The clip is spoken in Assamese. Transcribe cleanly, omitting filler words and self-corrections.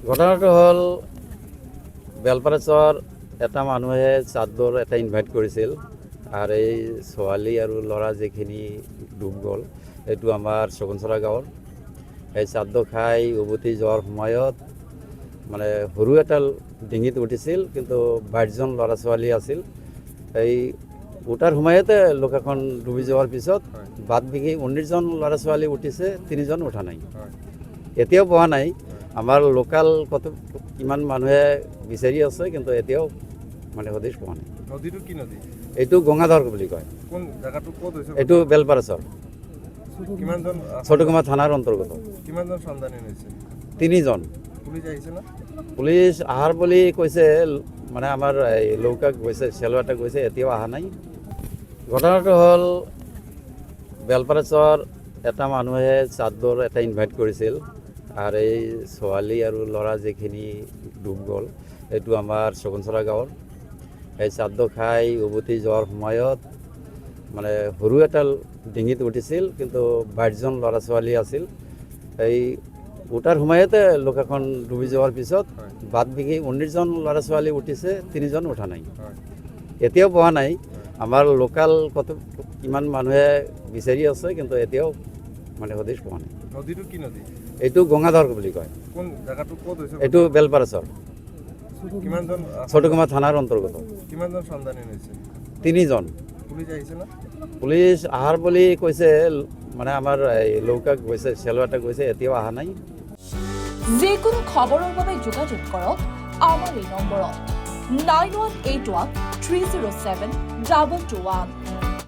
ঘটনাটো হ'ল বেলপাৰা এটা মানুহে চাদৰ এটা ইনভাইট কৰিছিল আৰু এই ছোৱালী আৰু ল'ৰা যিখিনি ডুব গ'ল এইটো আমাৰ শগুনচৰা গাঁৱৰ। এই চাদ খাই উভতি যোৱাৰ সময়ত মানে সৰু এটা ডিঙিত উঠিছিল, কিন্তু 22জন ল'ৰা ছোৱালী আছিল। এই উঠাৰ সময়তে লোকাখন ডুবি যোৱাৰ পিছত বাদ বাকী 19জন ল'ৰা ছোৱালী উঠিছে, 3জন উঠা নাই। এতিয়াও পোৱা নাই। আমাৰ লোকাল কত কিমান মানুহে বিচাৰি আছে, কিন্তু এতিয়াও মানে হদিশ পোৱা নাই। নদীটো কি নদী? এইটো গঙ্গাধৰ বুলি কয়। কোন জায়গাটো ক'ত হৈছে? এইটো বেলপাৰা চৰ, কিমানজন ছোটকুমা থানাৰ অন্তৰ্গত। কিমানজন সন্ধানী হৈছে? 3জন। পুলিচ আহিছে না? পুলিচ আহাৰ বুলি কৈছে, মানে আমাৰ এই লৌকা গৈছে, চেলুৱাটা গৈছে, এতিয়াও অহা নাই। ঘটনাটো হ'ল বেলপাৰা এটা মানুহে চাদৰ এটা ইনভাইট কৰিছিল আৰু এই ছোৱালী আৰু ল'ৰা যিখিনি ডুব গ'ল এইটো আমাৰ শগুনচৰা গাঁৱৰ। এই চাদ খাই উভতি যোৱাৰ সময়ত মানে সৰু এটা ডিঙিত উঠিছিল, কিন্তু 22জন ল'ৰা ছোৱালী আছিল। এই উঠাৰ সময়তে লোকাখন ডুবি যোৱাৰ পিছত বাদ বাকী 19জন ল'ৰা ছোৱালী উঠিছে, 3জন উঠা নাই। এতিয়াও পোৱা নাই। আমাৰ লোকাল কত কিমান মানুহে বিচাৰি আছে, কিন্তু এতিয়াও মানে হদিশ পোৱা নাই। নদীটো কি নদী? এইটো গঙ্গাধৰ বুলি কয়। কোন জায়গাটো ক'ত হৈছে? এইটো বেলপাৰা চৰ, কিমানজন ছোটকুমা থানাৰ অন্তৰ্গত। কিমানজন সন্ধানী হৈছে? 3জন। পুলিচ আহিছে না? পুলিচ আহাৰ বুলি কৈছে, মানে আমাৰ এই লৌকা গৈছে, চেলুৱাটা গৈছে, এতিয়াও অহা নাই। যিকোনো খবৰৰ বাবে যোগাযোগ কৰক আমাৰ এই নম্বৰত 9181 307 221।